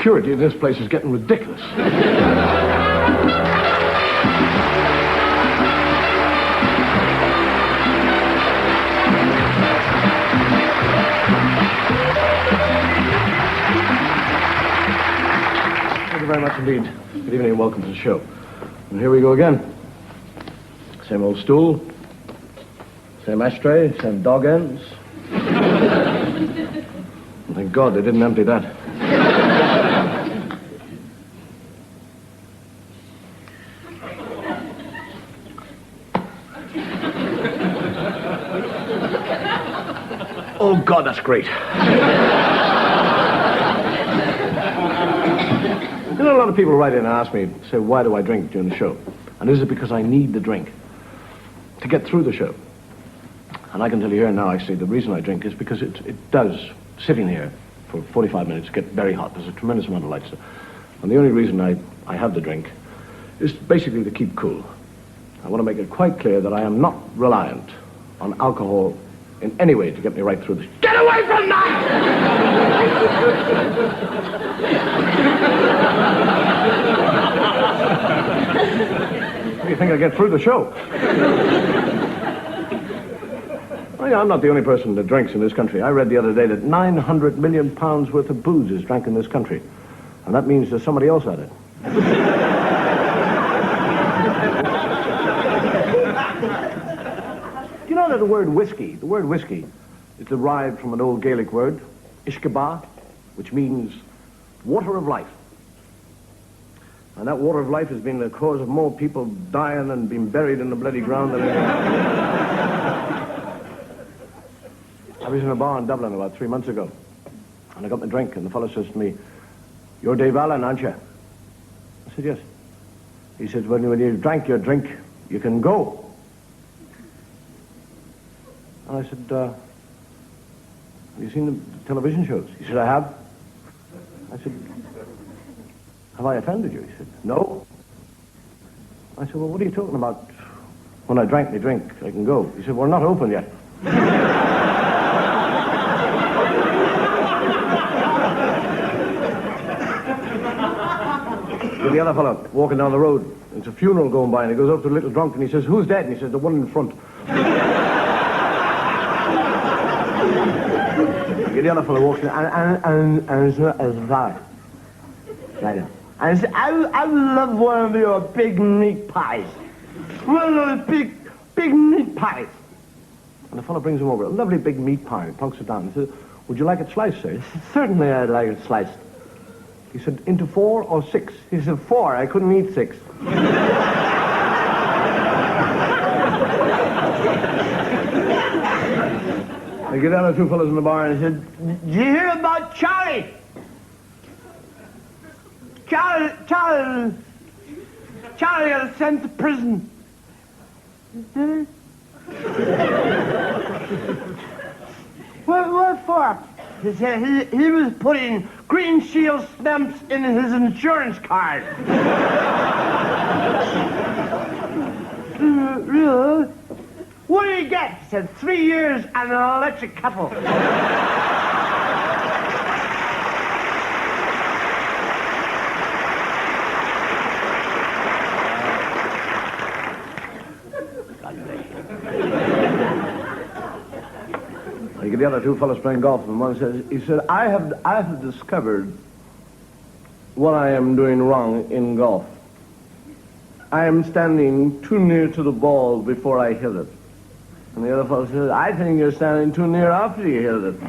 security in this place is getting ridiculous. Thank you very much indeed. Good evening and welcome to the show. And here we go again. Same old stool, same ashtray, same dog ends. Thank God they didn't empty that. Oh, God, that's great. You know, a lot of people write in and ask me, say, why do I drink during the show? And is it because I need the drink to get through the show? And I can tell you here now, actually, the reason I drink is because it does, sitting here for 45 minutes, get very hot. There's a tremendous amount of lights. And the only reason I have the drink is basically to keep cool. I want to make it quite clear that I am not reliant on alcohol in any way to get me right through this. Get away from that! How do you think I get through the show? Well, yeah, I'm not the only person that drinks in this country. I read the other day that 900 million pounds worth of booze is drank in this country. And that means there's somebody else at it. Do you know that the word whiskey is derived from an old Gaelic word, ishkaba, which means water of life. And that water of life has been the cause of more people dying and being buried in the bloody ground than anything. I was in a bar in Dublin about 3 months ago, and I got my drink, and the fellow says to me, "You're Dave Allen, aren't you?" I said, "Yes." He says, when you drank your drink, you can go. And I said, have you seen the television shows? He said, "I have." I said, "Have I offended you?" He said, "No." I said, "Well, what are you talking about? When I drank my drink, I can go." He said, "We're not open yet." The other fellow walking down the road, there's a funeral going by, and he goes up to the little drunk and he says, "Who's dead?" And he says, "The one in front." The other fellow walks in, and it's right. And he says, I love one of your big meat pies. One of those big meat pies. And the fellow brings him over a lovely big meat pie and plunks it down. He says, "Would you like it sliced, sir?" He said, "Certainly I'd like it sliced." He said, "Into 4 or 6? He said, 4. I couldn't eat 6. I get down to 2 fellows in the bar and he said, "Did you hear about Charlie? Charlie got sent to prison." Did he? What for? He said he was putting Green Shield stamps in his insurance card. Really? What did he get? He said 3 years and an electric kettle. You get the other 2 fellows playing golf, and one says, he said, I have discovered what I am doing wrong in golf. I am standing too near to the ball before I hit it. And the other fellow says, I think you're standing too near after you hit it.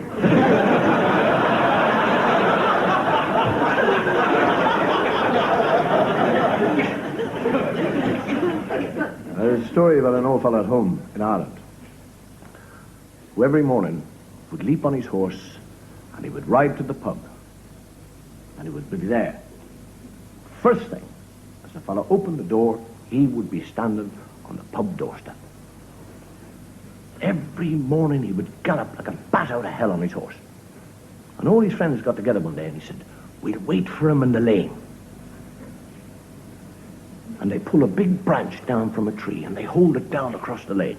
There's a story about an old fellow at home in Ireland, who every morning would leap on his horse and he would ride to the pub and he would be there. First thing, as the fellow opened the door, he would be standing on the pub doorstep. Every morning he would gallop like a bat out of hell on his horse. And all his friends got together one day and he said, "We'll wait for him in the lane." And they pull a big branch down from a tree and they hold it down across the lane.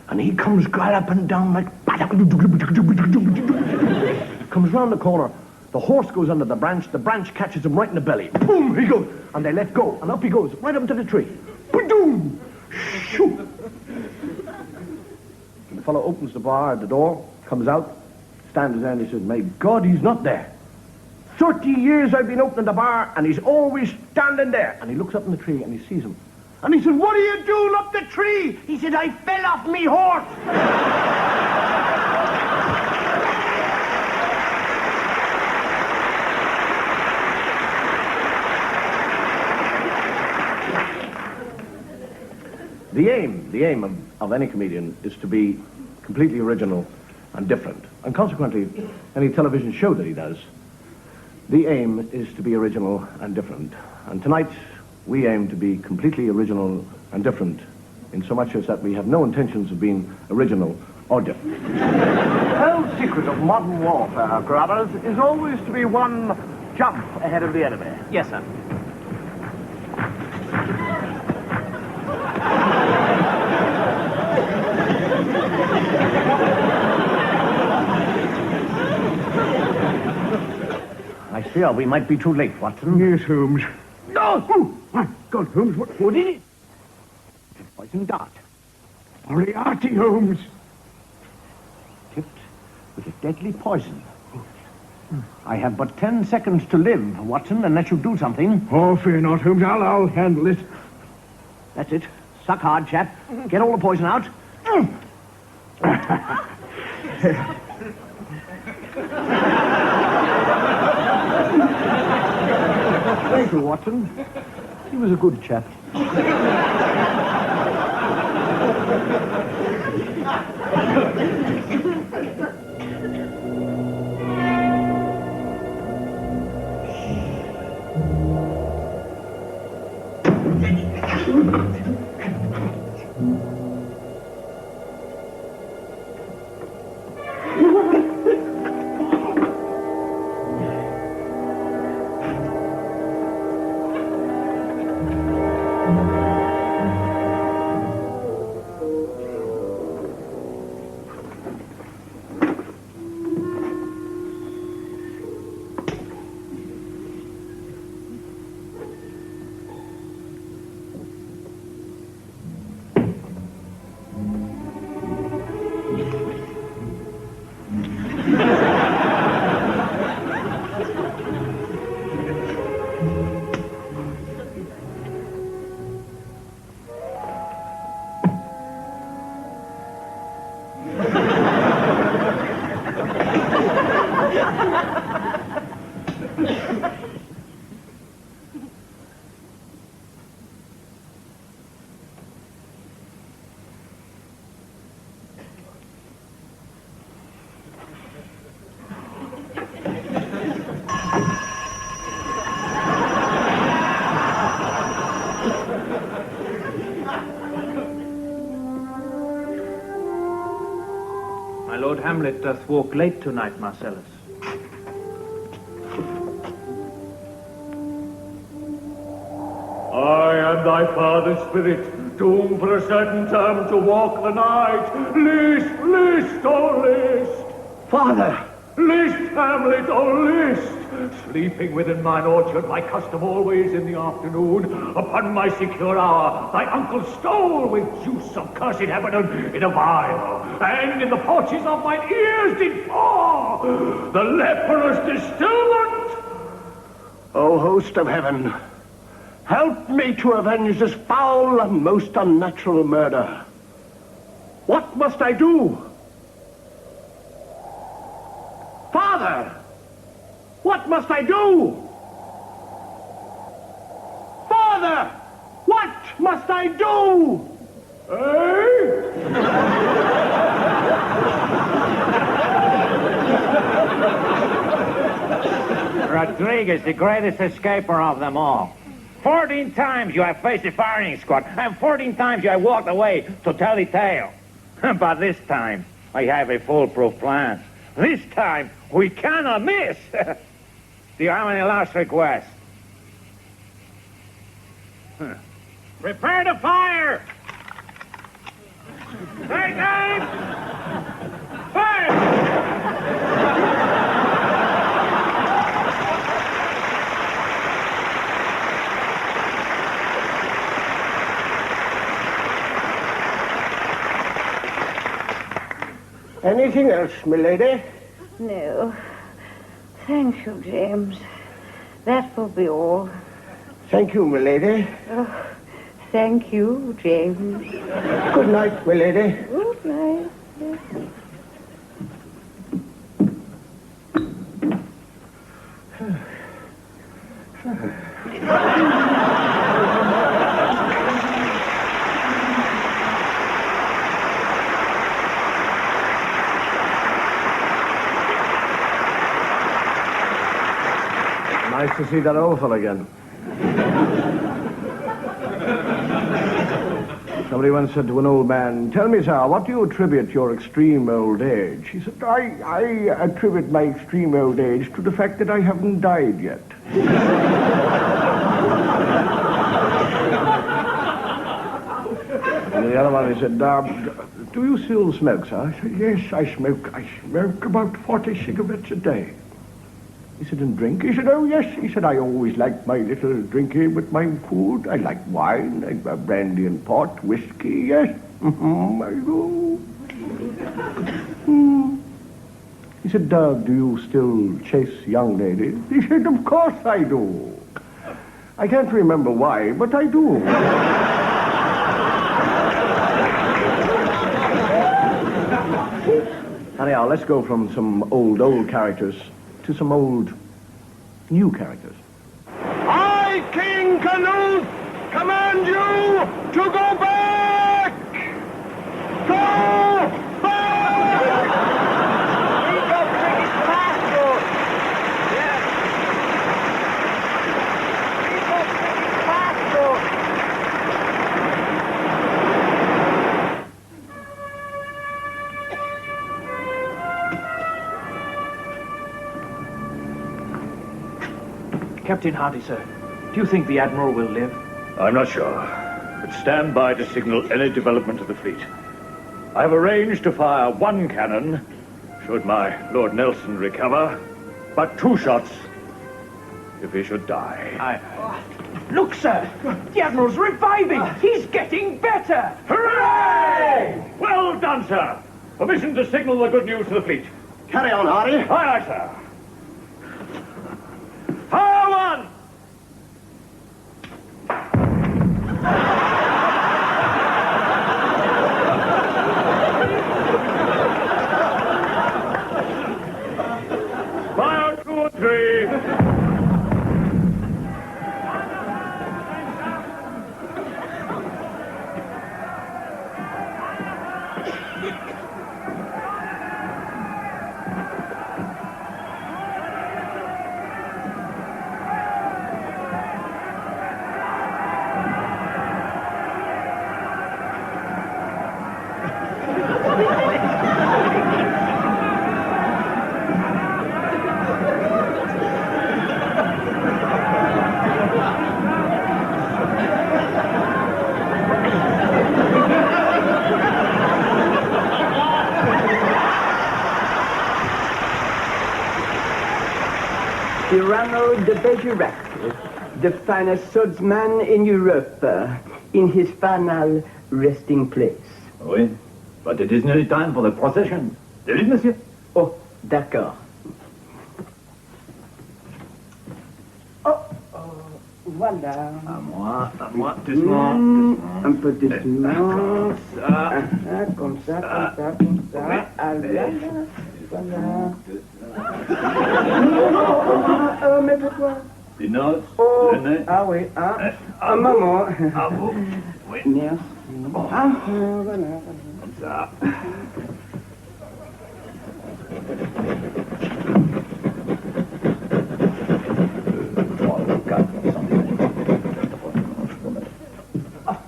And he comes galloping down like... comes round the corner, The horse goes under the branch catches him right in the belly. Boom, he goes. And they let go, and up he goes, right up to the tree. Boom! Shoo! And the fellow opens the door, comes out, stands there, and he says, "My God, he's not there. 30 years I've been opening the bar, and he's always standing there." And he looks up in the tree, and he sees him. And he says, "What are you doing up the tree?" He said, "I fell off me horse." The aim of any comedian is to be completely original and different. And consequently, any television show that he does, the aim is to be original and different. And tonight, we aim to be completely original and different, in so much as that we have no intentions of being original or different. The whole secret of modern warfare, Carruthers, is always to be one jump ahead of the enemy. Yes, sir. I fear we might be too late, Watson. Yes, Holmes. No! Oh, my God, Holmes, what is it? It's a poison dart, Moriarty, Holmes. tipped with a deadly poison. I have but 10 seconds to live, Watson, unless you do something. Oh, fear not, Holmes. I'll handle it. That's it. Suck hard, chap. Get all the poison out. Thank you, Watson. He was a good chap. My Lord Hamlet doth walk late tonight, Marcellus. I am thy father's spirit, doomed for a certain term to walk the night. List, list, oh list! Father! List, Hamlet, oh list! Sleeping within mine orchard, my custom always in the afternoon, upon my secure hour, thy uncle stole with juice of cursed heaven in a vial, and in the porches of mine ears did pour the leprous distilment. O host of heaven, help me to avenge this foul and most unnatural murder. What must I do? Father! What must I do? Father! What must I do? Rodriguez, the greatest escaper of them all. 14 times you have faced the firing squad, and 14 times you have walked away to tell the tale. But this time, I have a foolproof plan. This time, we cannot miss. Do you have any last requests? Prepare to fire! Take aim! Fire! Anything else, milady? No. Thank you, James. That will be all. Thank you, milady. Oh, thank you, James. Good night, milady. Good night. Nice to see that old fellow again. Somebody once said to an old man, "Tell me, sir, what do you attribute your extreme old age?" He said, I attribute my extreme old age to the fact that I haven't died yet. And the other one, he said, "Do you still smoke, sir?" I said, "Yes, I smoke. I smoke about 40 cigarettes a day." He said, "And drink?" He said, "Oh, yes." He said, "I always like my little drinking with my food. I like wine, I like brandy and port, whiskey, yes. I do." He said, "Do you still chase young ladies?" He said, "Of course I do. I can't remember why, but I do." Anyhow, let's go from some old characters to some old, new characters. I, King Canute, command you to go back! Go back! Captain Hardy, sir. Do you think the Admiral will live? I'm not sure, but stand by to signal any development of the fleet. I've arranged to fire one cannon, should my Lord Nelson recover, but 2 shots if he should die. Look, sir! The Admiral's reviving! He's getting better! Hooray! Well done, sir! Permission to signal the good news to the fleet. Carry on, Hardy. Aye, aye, sir. Fire one! Fire 2 or 3. Cyrano de Bergerac, the finest swordsman in Europe, in his final resting place. Oui, but it is nearly time for the procession. David, monsieur? Oh, d'accord. Oh, voilà. À moi, doucement, doucement. Un peu doucement. Ça. Comme ça, comme ça, comme ça. Oui. Ah, voilà. Mais pourquoi? Les noces, Oh, le nez. ah oui, ah, un moment. À vous. Oui, Merci. Ah, voilà. comme ça.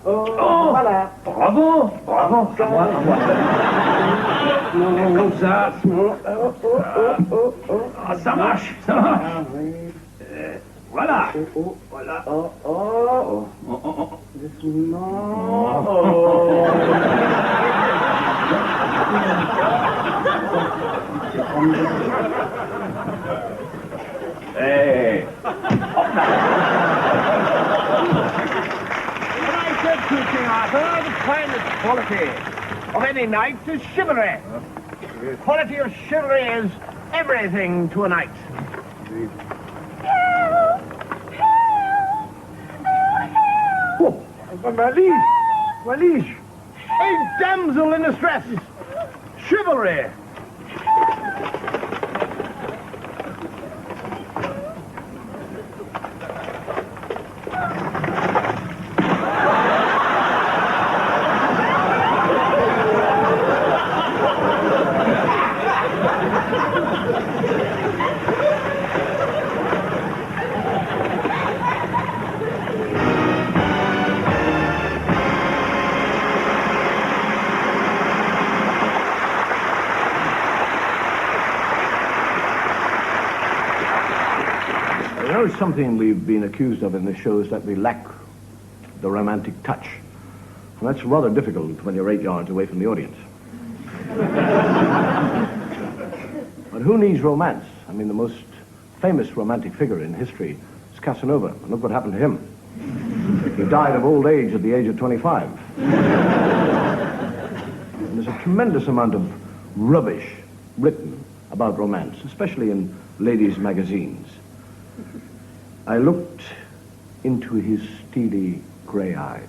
Oh, voilà. Bravo, bravo. À moi. Non, Comme ça. non. Ah, ça marche, ça marche. Ah oui. Voilà. Oh, Voilà. oh, oh. Oh, oh, oh. Doucement. Oh. Hey. I said to King Arthur, the finest quality of any knight is chivalry. Quality of chivalry is everything to a knight. Oh, my liege! My liege! A damsel in distress! Chivalry! There is something we've been accused of in this show is that we lack the romantic touch. And that's rather difficult when you're 8 yards away from the audience. But who needs romance? I mean, the most famous romantic figure in history is Casanova. And look what happened to him. He died of old age at the age of 25. And there's a tremendous amount of rubbish written about romance, especially in ladies' magazines. I looked into his steely gray eyes.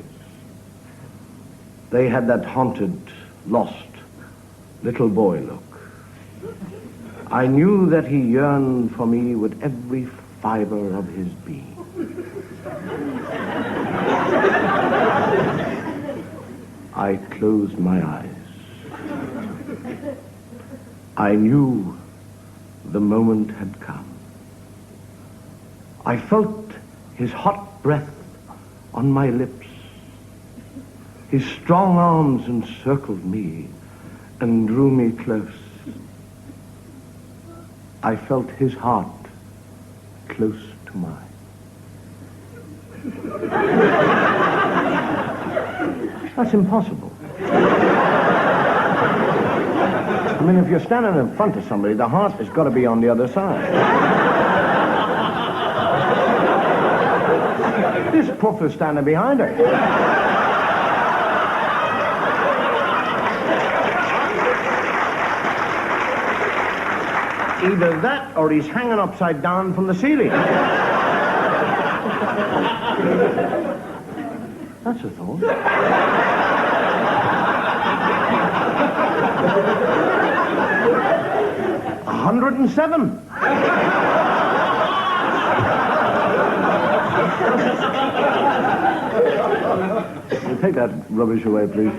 They had that haunted, lost, little boy look. I knew that he yearned for me with every fiber of his being. I closed my eyes. I knew the moment had come. I felt his hot breath on my lips. His strong arms encircled me and drew me close. I felt his heart close to mine. That's impossible. I mean, if you're standing in front of somebody, the heart has got to be on the other side. This puff is standing behind her. Either that or he's hanging upside down from the ceiling. That's a thought. 107. Take that rubbish away, please.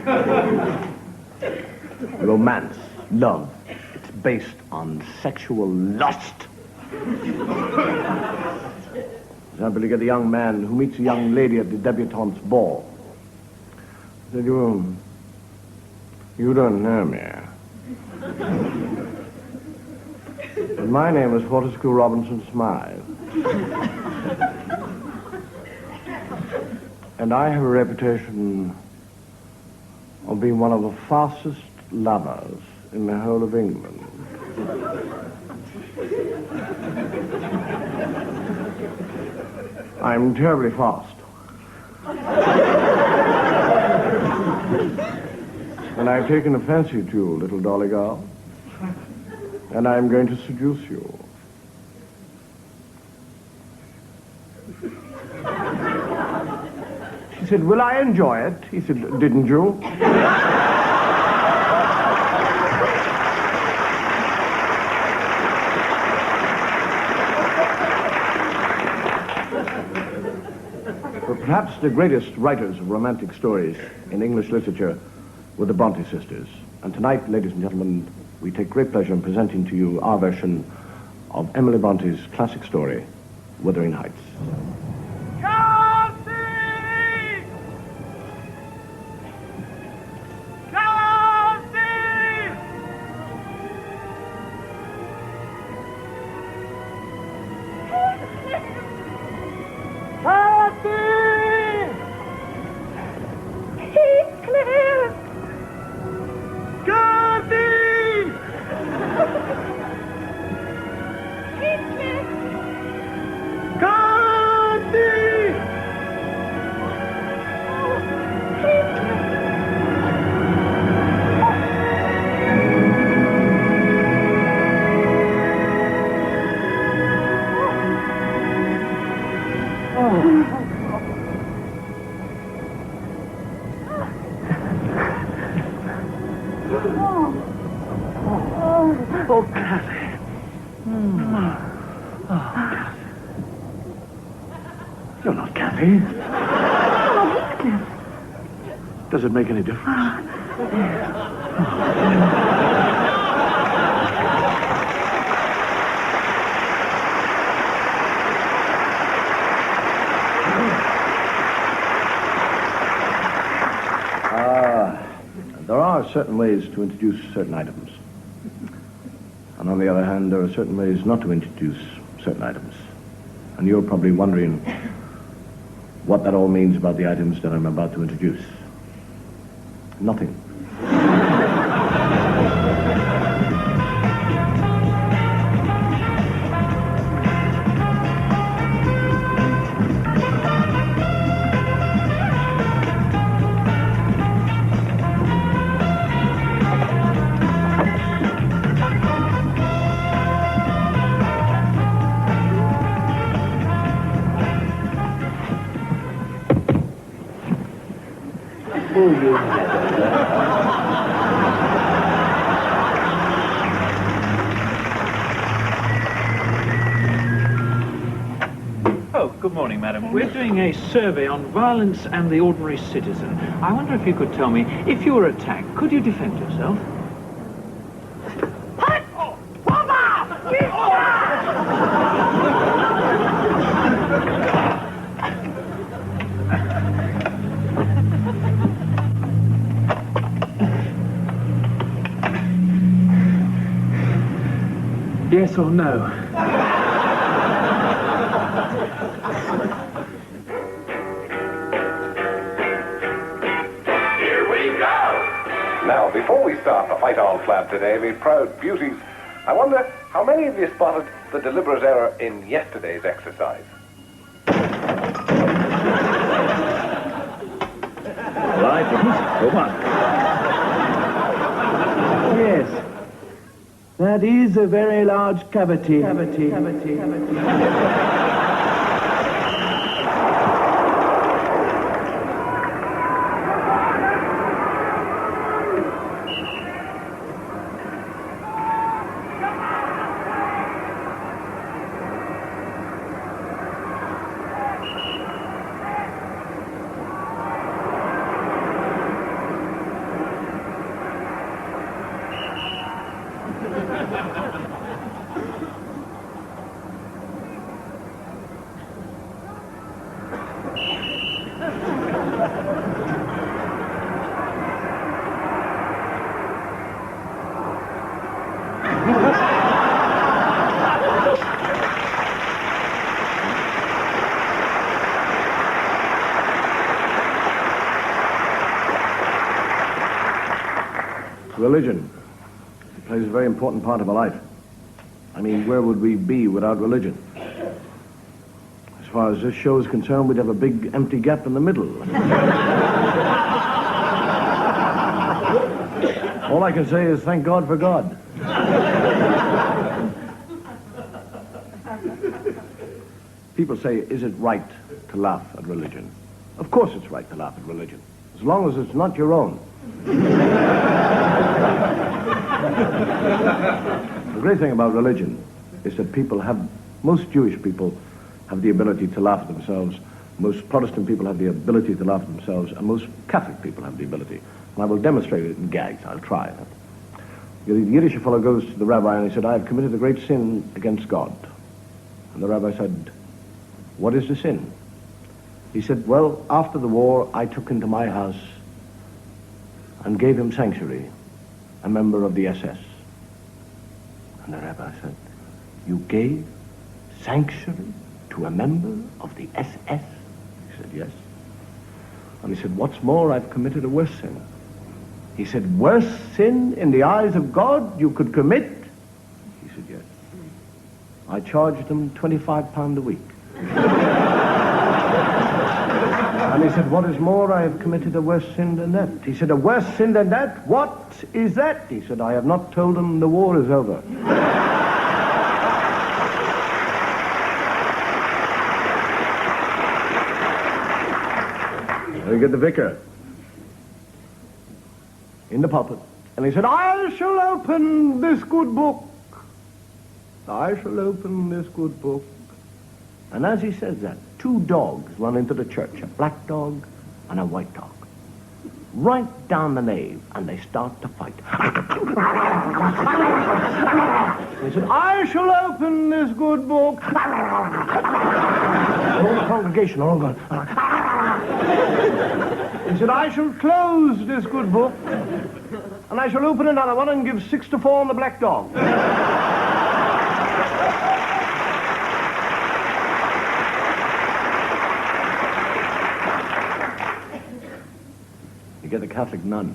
Romance, love, it's based on sexual lust. For example, you get a young man who meets a young lady at the debutante's ball. He said, you don't know me. But my name is Fortescue Robinson Smythe. And I have a reputation of being one of the fastest lovers in the whole of England. I'm terribly fast. And I've taken a fancy to you, little dolly girl. And I'm going to seduce you. She said, will I enjoy it? He said, didn't you? But perhaps the greatest writers of romantic stories in English literature were the Bronte sisters. And tonight, ladies and gentlemen, we take great pleasure in presenting to you our version of Emily Bronte's classic story, Wuthering Heights. Oh, Kathy. Oh, Kathy. You're not Kathy. Does it make any difference? There are certain ways to introduce certain items. And on the other hand, there are certain ways not to introduce certain items. And you're probably wondering what that all means about the items that I'm about to introduce. Nothing. Oh, good morning, madam. We're doing a survey on violence and the ordinary citizen. I wonder if you could tell me, if you were attacked, could you defend yourself? Yes or no? Now, before we start the fight on flat today, me proud beauties, I wonder how many of you spotted the deliberate error in yesterday's exercise? Well, I didn't. Go on. Yes. That is a very large cavity. Religion. It plays a very important part of our life. I mean, where would we be without religion? As far as this show is concerned, we'd have a big empty gap in the middle. All I can say is thank God for God. People say, is it right to laugh at religion? Of course it's right to laugh at religion, as long as it's not your own. The great thing about religion is that most Jewish people have the ability to laugh at themselves, most Protestant people have the ability to laugh at themselves, and most Catholic people have the ability. And I will demonstrate it in gags. I'll try. The Yiddish fellow goes to the rabbi and he said, I have committed a great sin against God. And the rabbi said, what is the sin? He said, well, after the war, I took into my house and gave him sanctuary, a member of the SS. And the rabbi said, you gave sanctuary to a member of the SS? He said, yes. And he said, what's more, I've committed a worse sin. He said, worse sin in the eyes of God you could commit? He said, yes. I charged him £25 a week. And he said, what is more, I have committed a worse sin than that. He said, a worse sin than that? What is that? He said, I have not told him the war is over. There you get the vicar in the pulpit And he said, I shall open this good book. I shall open this good book. And as he says that, two dogs run into the church, a black dog and a white dog. Right down the nave, and they start to fight. He said, I shall open this good book. The whole congregation are all going. He said, I shall close this good book, and I shall open another one and give 6-4 on the black dog. You get the Catholic nun.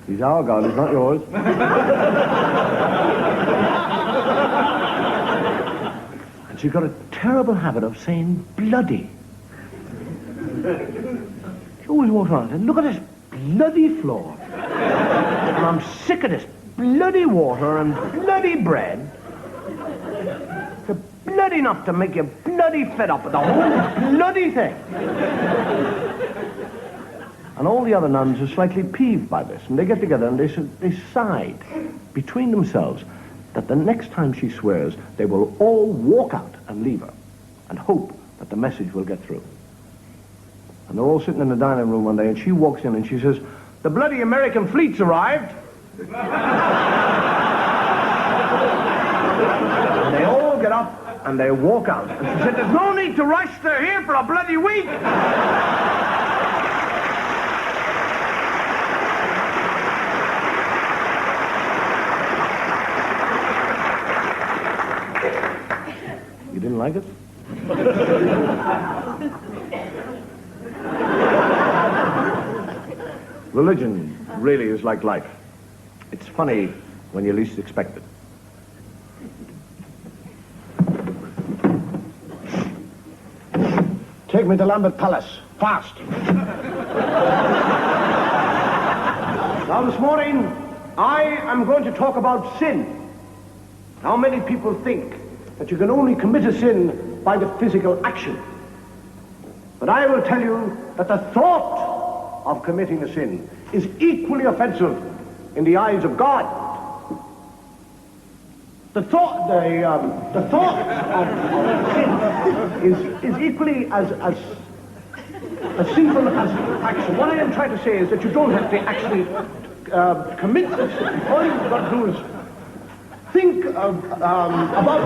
He's our God, he's not yours. And she's got a terrible habit of saying bloody. She always walks around and says, look at this bloody floor. And I'm sick of this bloody water and bloody bread. It's bloody enough to make you bloody fed up with the whole bloody thing. And all the other nuns are slightly peeved by this, and they get together and they decide between themselves that the next time she swears, they will all walk out and leave her and hope that the message will get through. And they're all sitting in the dining room one day, and she walks in and she says, the bloody American fleet's arrived. And they all get up and they walk out. And she said, there's no need to rush, they're here for a bloody week. You didn't like it? Religion really is like life. It's funny when you least expect it. Take me to Lambeth Palace, fast. Now this morning, I am going to talk about sin. How many people think that you can only commit a sin by the physical action? But I will tell you that the thought of committing a sin is equally offensive in the eyes of God. The thought of sin is equally as sinful as action. What I am trying to say is that you don't have to actually commit the sin. All you've got to do is think about.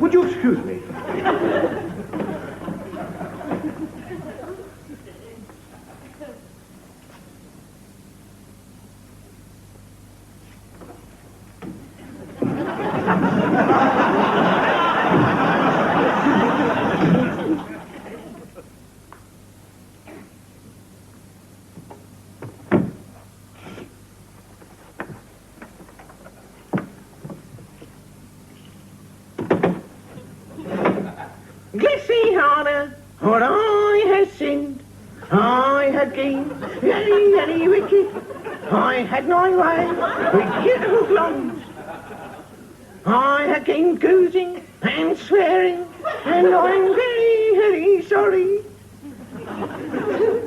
Would you excuse me? For I had sinned, I had gained, very wicked. I had my way with beautiful blondes. I had gained goozing and swearing, and I'm very sorry.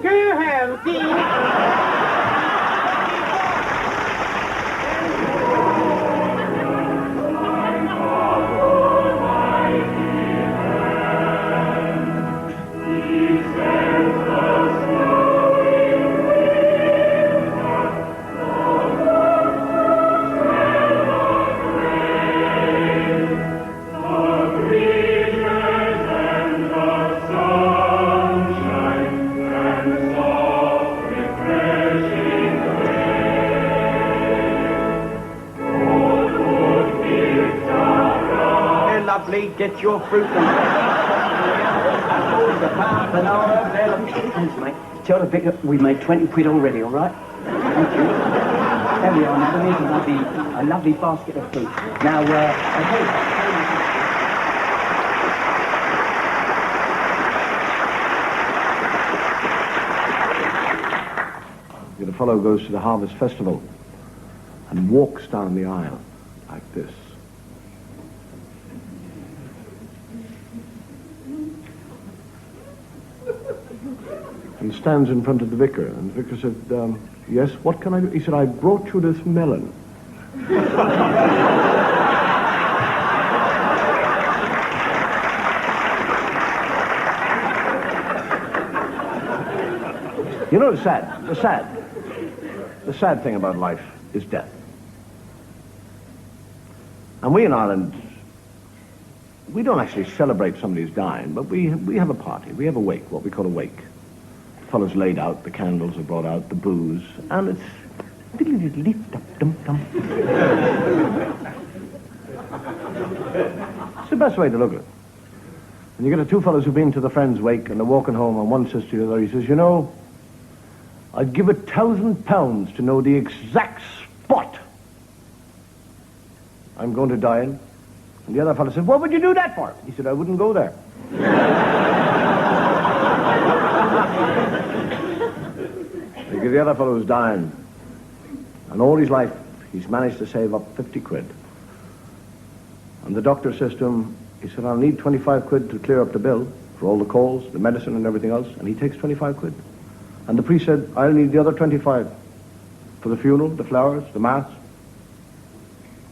You have been. Get your fruit and the path and all there. Thanks, mate. Tell the vicar we made 20 quid already, all right? Thank you. There we are, now. Here's a lovely basket of fruit. Now, okay. The fellow goes to the Harvest Festival and walks down the aisle like this. and stands in front of the vicar. And the vicar said, yes, what can I do? He said, I brought you this melon. You know, the sad thing about life is death. And we in Ireland, we don't actually celebrate somebody who's dying, but we have a party. We have a wake, what we call a wake. The fellows laid out, the candles are brought out, the booze, and it's... It's the best way to look at it. And you get the two fellows who've been to the friend's wake, and they're walking home, and one says to the other, he says, you know, I'd give £1,000 to know the exact spot I'm going to die in. And the other fellow said, what would you do that for? He said, I wouldn't go there. The other fellow was dying. And all his life, he's managed to save up 50 quid. And the doctor says to him, he said, I'll need 25 quid to clear up the bill for all the calls, the medicine and everything else. And he takes 25 quid. And the priest said, I'll need the other 25 for the funeral, the flowers, the mass.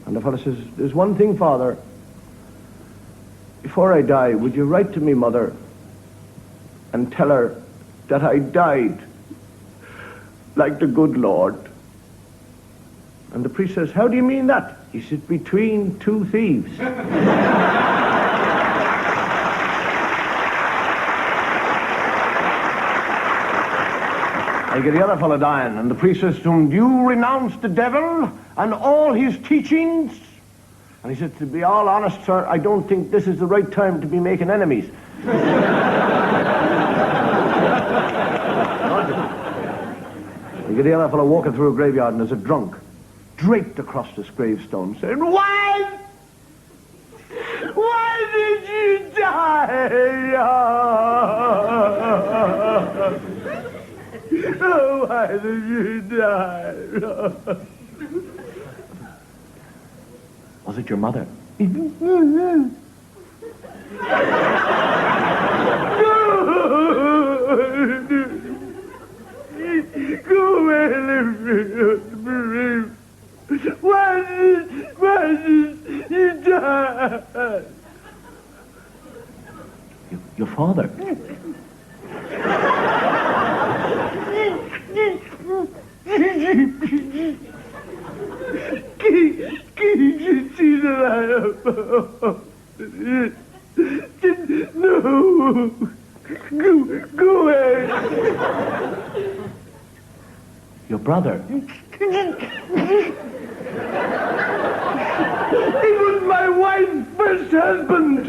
And the fellow says, there's one thing, Father. Before I die, would you write to me, Mother, and tell her that I died like the good Lord? And the priest says, how do you mean that? He said, between two thieves. I get the other fellow dying, and the priest says to him, do you renounce the devil and all his teachings? And he said, to be all honest, sir, I don't think this is the right time to be making enemies. You get the other fellow walking through a graveyard, and there's a drunk draped across this gravestone, saying, why? Why did you die? Oh, why did you die? Was it your mother? Go away, why did you die? Your father. No, go away. Your brother. He was my wife's first husband.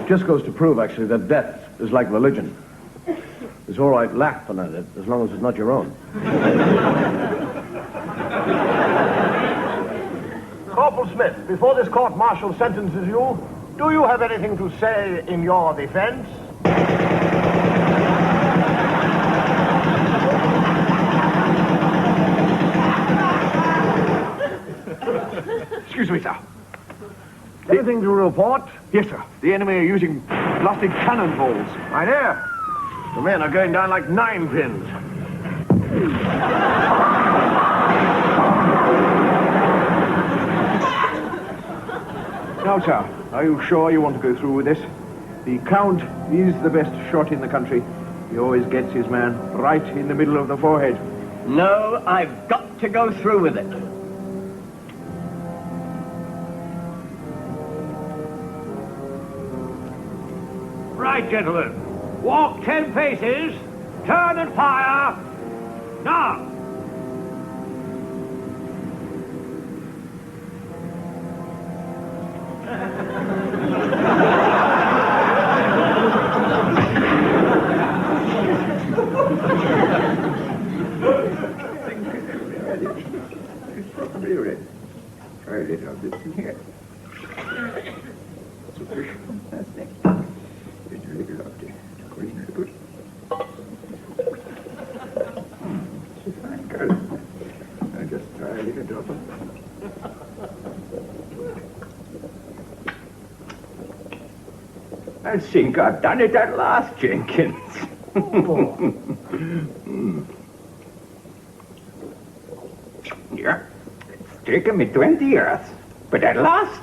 Just goes to prove, actually, that death is like religion. It's all right laughing at it, as long as it's not your own. Corporal Smith, before this court-martial sentences you, do you have anything to say in your defense? Excuse me, sir. Anything to report? Yes, sir. The enemy are using blasted cannonballs. I hear. The men are going down like 9 pins. Now, sir, are you sure you want to go through with this? The Count is the best shot in the country. He always gets his man right in the middle of the forehead. No, I've got to go through with it. Right, gentlemen. Walk 10 paces, turn and fire. Now. I think I've done it at last, Jenkins. Yeah, it's taken me 20 years, but at last,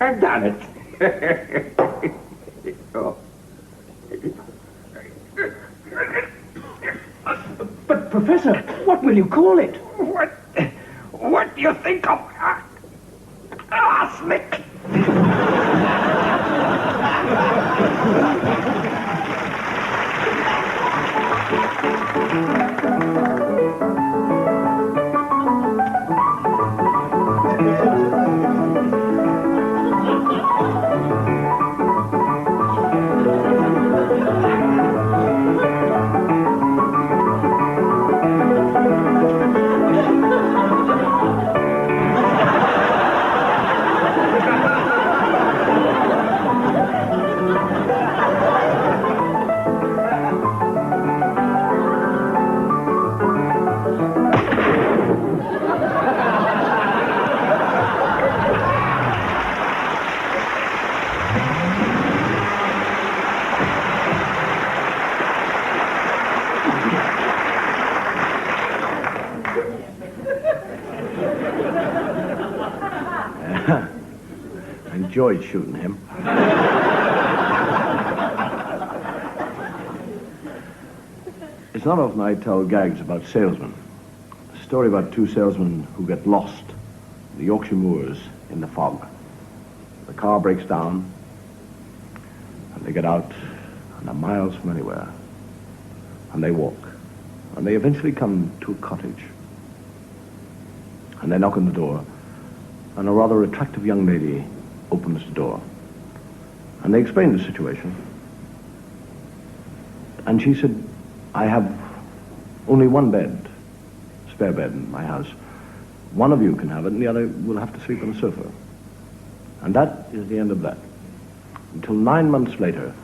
I've done it. Oh. But, Professor, what will you call it? What do you think of arsenic? I enjoyed shooting him. It's not often I tell gags about salesmen. A story about two salesmen who get lost in the Yorkshire moors in the fog. The car breaks down, and they get out, and they're miles from anywhere. And they walk, and they eventually come to a cottage. And they knock on the door, and a rather attractive young lady opens the door. And they explain the situation. And she said, I have only one bed, spare bed in my house. One of you can have it, and the other will have to sleep on the sofa. And that is the end of that. Until 9 months later,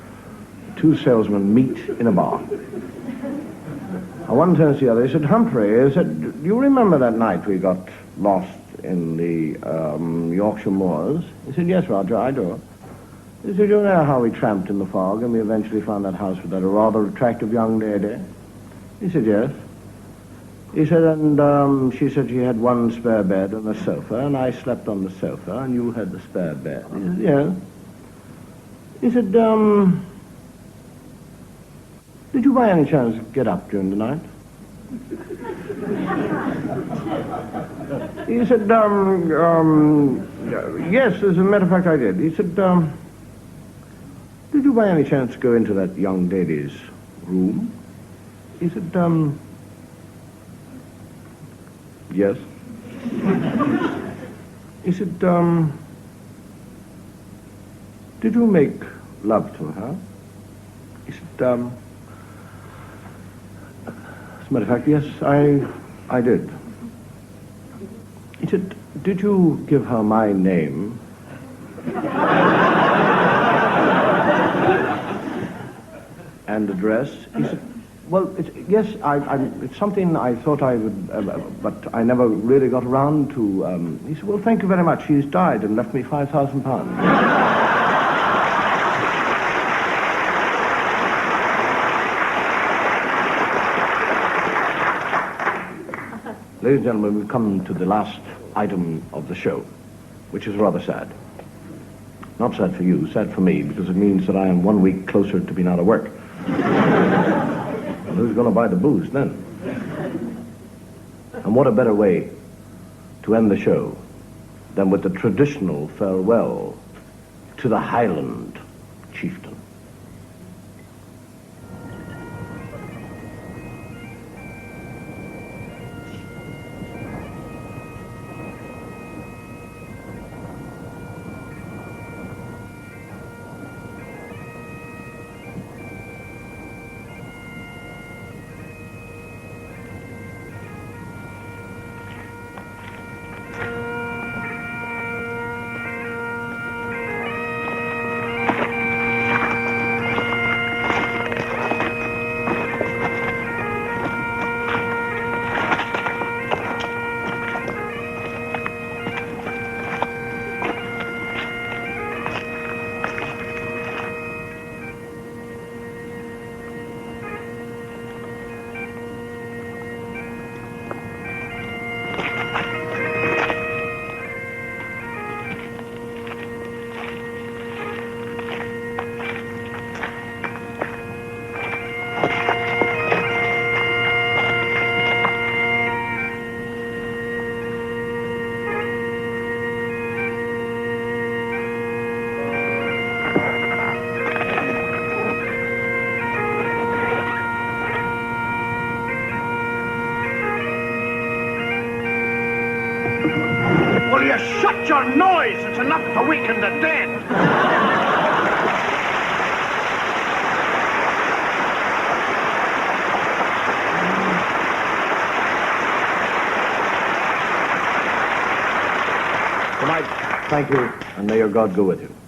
the two salesmen meet in a bar. And one turns to the other. He said, Humphrey, he said, do you remember that night we got lost in the Yorkshire moors? He said, yes, Roger, I do. He said, you know how we tramped in the fog and we eventually found that house with that rather attractive young lady? He said, yes. He said, and she said she had one spare bed and a sofa, and I slept on the sofa, and you had the spare bed. He said, yes. He said, did you by any chance get up during the night? He said, yes, as a matter of fact, I did. He said, did you by any chance go into that young lady's room? He said, yes. He said, did you make love to her? He said, as a matter of fact, yes, I did. He said, did you give her my name? And address? He said, well, yes, it's something I thought I would, but I never really got around to. He said, well, thank you very much. She's died and left me £5,000. Ladies and gentlemen, we've come to the last item of the show, which is rather sad. Not sad for you, sad for me, because it means that I am 1 week closer to being out of work. Who's going to buy the booze then? And what a better way to end the show than with the traditional farewell to the Highland chieftain. you shut your noise? It's enough to weaken the dead. Good night. Thank you, and may your God go with you.